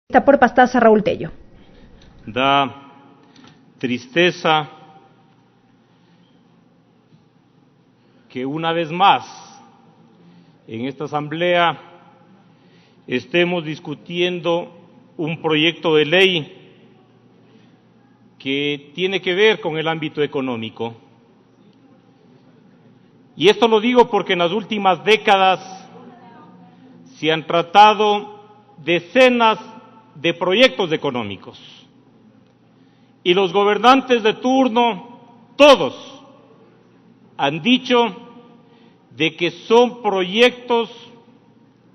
Está por Pastaza, Raúl Tello. Da tristeza que una vez más en esta asamblea estemos discutiendo un proyecto de ley que tiene que ver con el ámbito económico. Y esto lo digo porque en las últimas décadas se han tratado decenas de proyectos económicos. Y los gobernantes de turno, todos, han dicho de que son proyectos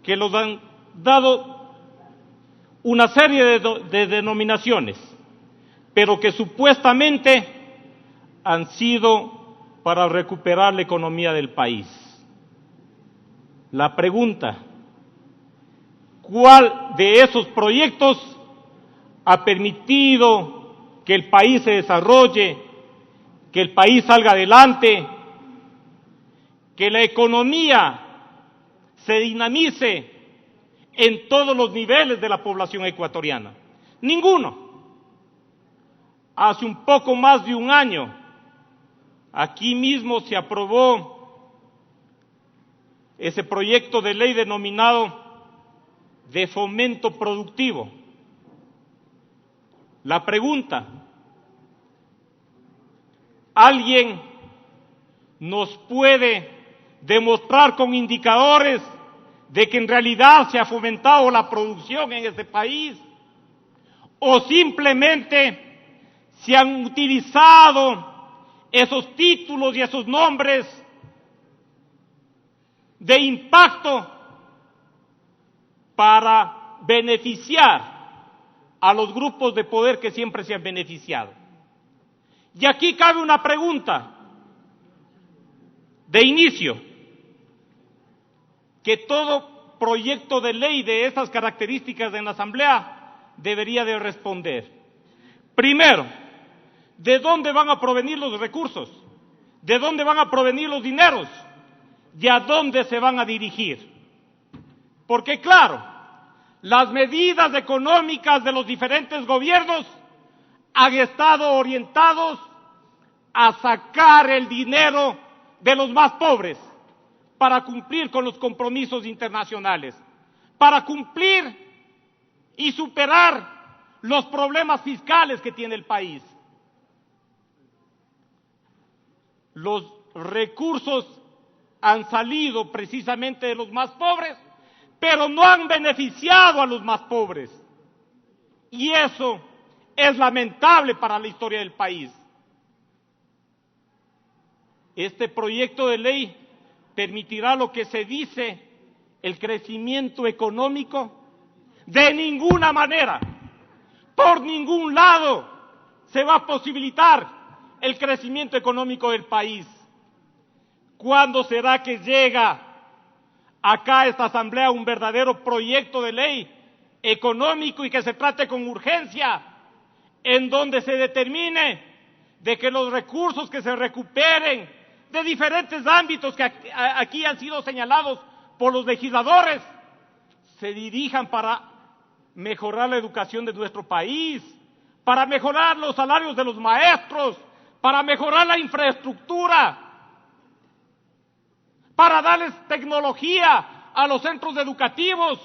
que los han dado una serie de denominaciones, pero que supuestamente han sido para recuperar la economía del país. La pregunta: ¿cuál de esos proyectos ha permitido que el país se desarrolle, que el país salga adelante, que la economía se dinamice en todos los niveles de la población ecuatoriana? Ninguno. Hace un poco más de un año, aquí mismo se aprobó ese proyecto de ley denominado de fomento productivo. La pregunta: ¿alguien nos puede demostrar con indicadores de que en realidad se ha fomentado la producción en este país? ¿O simplemente se han utilizado esos títulos y esos nombres de impacto para beneficiar a los grupos de poder que siempre se han beneficiado? Y aquí cabe una pregunta de inicio que todo proyecto de ley de estas características en la Asamblea debería de responder. Primero, ¿de dónde van a provenir los recursos? ¿De dónde van a provenir los dineros? ¿Y a dónde se van a dirigir? Porque claro, las medidas económicas de los diferentes gobiernos han estado orientados a sacar el dinero de los más pobres para cumplir con los compromisos internacionales, para cumplir y superar los problemas fiscales que tiene el país. Los recursos han salido precisamente de los más pobres, pero no han beneficiado a los más pobres. Y eso es lamentable para la historia del país. Este proyecto de ley permitirá lo que se dice el crecimiento económico. De ninguna manera, por ningún lado, se va a posibilitar el crecimiento económico del país. ¿Cuándo será que llega acá a esta asamblea un verdadero proyecto de ley económico y que se trate con urgencia, en donde se determine de que los recursos que se recuperen de diferentes ámbitos que aquí han sido señalados por los legisladores se dirijan para mejorar la educación de nuestro país, para mejorar los salarios de los maestros, para mejorar la infraestructura, para darles tecnología a los centros educativos,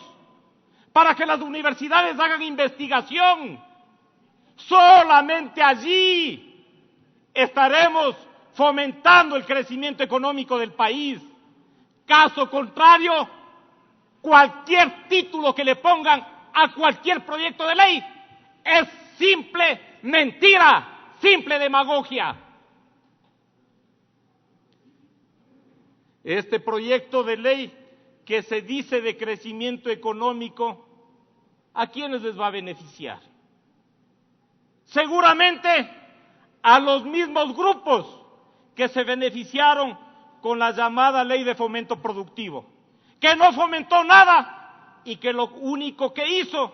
para que las universidades hagan investigación? Solamente allí estaremos fomentando el crecimiento económico del país. Caso contrario, cualquier título que le pongan a cualquier proyecto de ley es simple mentira, simple demagogia. Este proyecto de ley que se dice de crecimiento económico, ¿a quiénes les va a beneficiar? Seguramente a los mismos grupos que se beneficiaron con la llamada ley de fomento productivo, que no fomentó nada y que lo único que hizo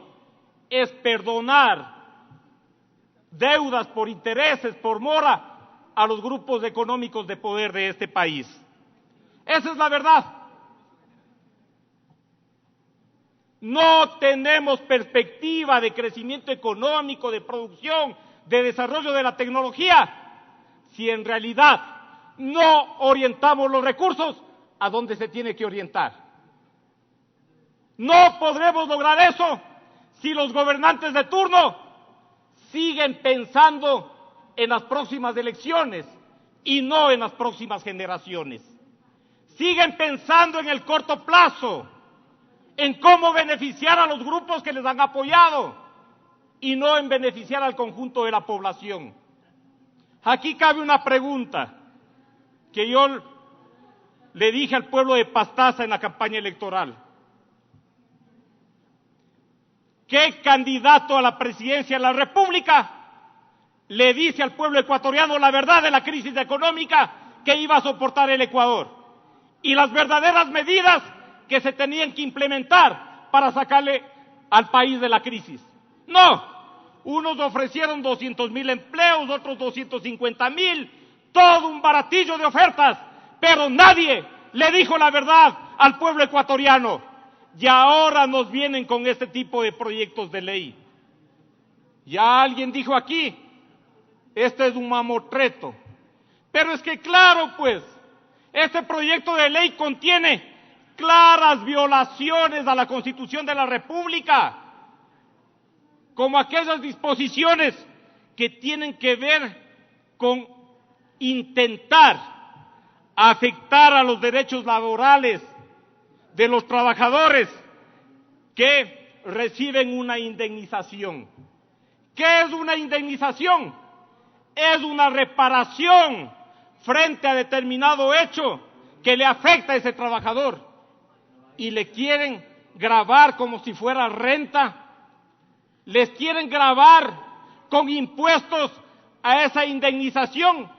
es perdonar deudas por intereses, por mora, a los grupos económicos de poder de este país. Esa es la verdad. No tenemos perspectiva de crecimiento económico, de producción, de desarrollo de la tecnología, si en realidad no orientamos los recursos a donde se tiene que orientar. No podremos lograr eso si los gobernantes de turno siguen pensando en las próximas elecciones y no en las próximas generaciones. Siguen pensando en el corto plazo, en cómo beneficiar a los grupos que les han apoyado y no en beneficiar al conjunto de la población. Aquí cabe una pregunta que yo le dije al pueblo de Pastaza en la campaña electoral. ¿Qué candidato a la presidencia de la República le dice al pueblo ecuatoriano la verdad de la crisis económica que iba a soportar el Ecuador y las verdaderas medidas que se tenían que implementar para sacarle al país de la crisis? No, unos ofrecieron 200,000 empleos, otros 250,000, todo un baratillo de ofertas, pero nadie le dijo la verdad al pueblo ecuatoriano. Y ahora nos vienen con este tipo de proyectos de ley. Ya alguien dijo aquí, este es un mamotreto. Pero es que claro, pues, este proyecto de ley contiene claras violaciones a la Constitución de la República, como aquellas disposiciones que tienen que ver con intentar afectar a los derechos laborales de los trabajadores que reciben una indemnización. ¿Qué es una indemnización? Es una reparación frente a determinado hecho que le afecta a ese trabajador y le quieren gravar como si fuera renta, les quieren gravar con impuestos a esa indemnización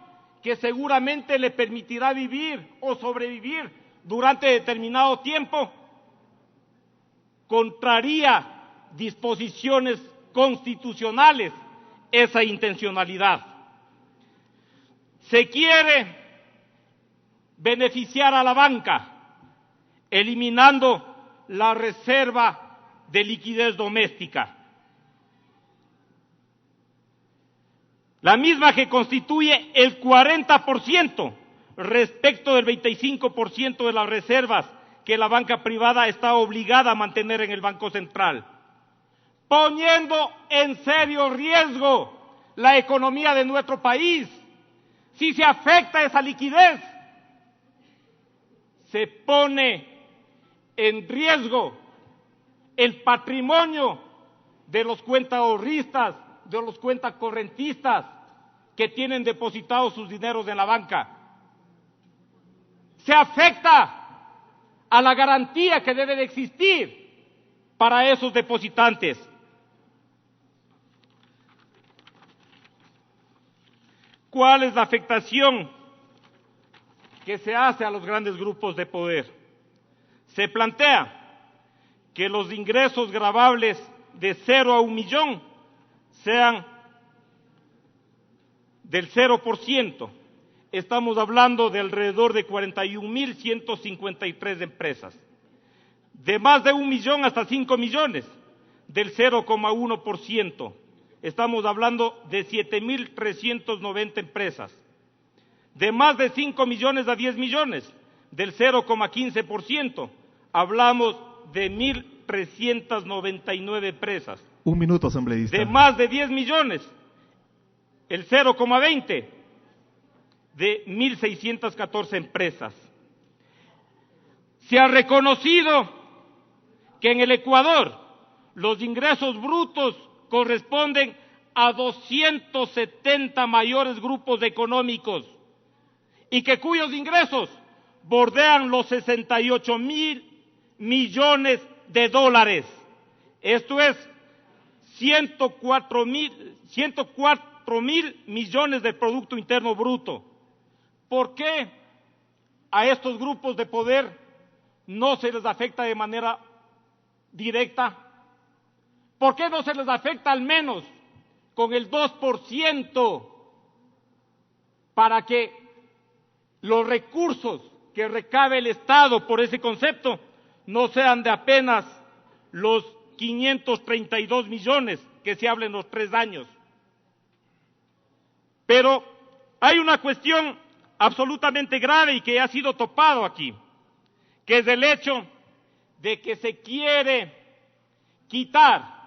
que seguramente le permitirá vivir o sobrevivir durante determinado tiempo. Contraría disposiciones constitucionales esa intencionalidad. Se quiere beneficiar a la banca, eliminando la reserva de liquidez doméstica, la misma que constituye el 40% respecto del 25% de las reservas que la banca privada está obligada a mantener en el Banco Central, poniendo en serio riesgo la economía de nuestro país. Si se afecta esa liquidez, se pone en riesgo el patrimonio de los cuentaahorristas, de los cuentacorrentistas que tienen depositados sus dineros en la banca. Se afecta a la garantía que debe de existir para esos depositantes. ¿Cuál es la afectación que se hace a los grandes grupos de poder? Se plantea que los ingresos gravables de 0 a 1 millón sean del 0%. Estamos hablando de alrededor de 41,153 empresas. De más de 1 millón hasta 5 millones, del 0,1%. Estamos hablando de 7,390 empresas. De más de 5 millones a 10 millones, del 0,15%. Hablamos de 1,399 empresas. Un minuto, asambleísta. De más de 10 millones, el 0,20%. de 1,614 empresas. Se ha reconocido que en el Ecuador los ingresos brutos corresponden a 270 mayores grupos económicos y que cuyos ingresos bordean los 68,000 millones de dólares. Esto es 104,000 millones del Producto Interno Bruto. ¿Por qué a estos grupos de poder no se les afecta de manera directa? ¿Por qué no se les afecta al menos con el 2% para que los recursos que recabe el Estado por ese concepto no sean de apenas los 532 millones que se habla en los 3 años. Pero hay una cuestión absolutamente grave y que ha sido topado aquí, que es el hecho de que se quiere quitar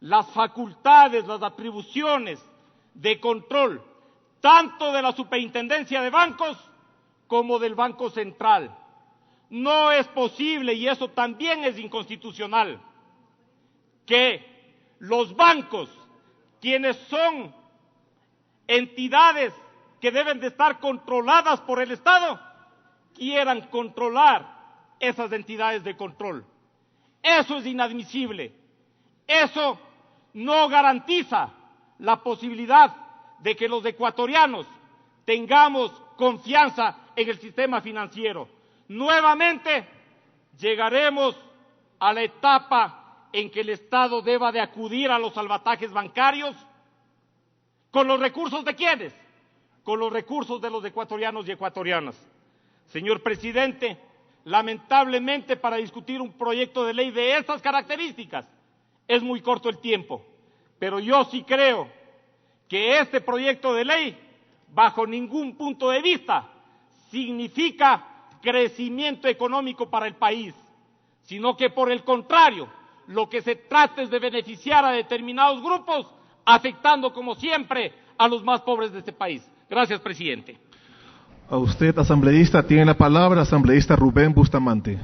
las facultades, las atribuciones de control, tanto de la Superintendencia de Bancos como del Banco Central. No es posible, y eso también es inconstitucional, que los bancos, quienes son entidades que deben de estar controladas por el Estado, quieran controlar esas entidades de control. Eso es inadmisible. Eso no garantiza la posibilidad de que los ecuatorianos tengamos confianza en el sistema financiero. Nuevamente llegaremos a la etapa en que el Estado deba de acudir a los salvatajes bancarios. ¿Con los recursos de quiénes? Con los recursos de los ecuatorianos y ecuatorianas. Señor presidente, lamentablemente para discutir un proyecto de ley de estas características es muy corto el tiempo, pero yo sí creo que este proyecto de ley, bajo ningún punto de vista, significa crecimiento económico para el país, sino que por el contrario, lo que se trata es de beneficiar a determinados grupos, afectando como siempre a los más pobres de este país. Gracias, presidente. A usted, asambleísta, tiene la palabra, asambleísta Rubén Bustamante.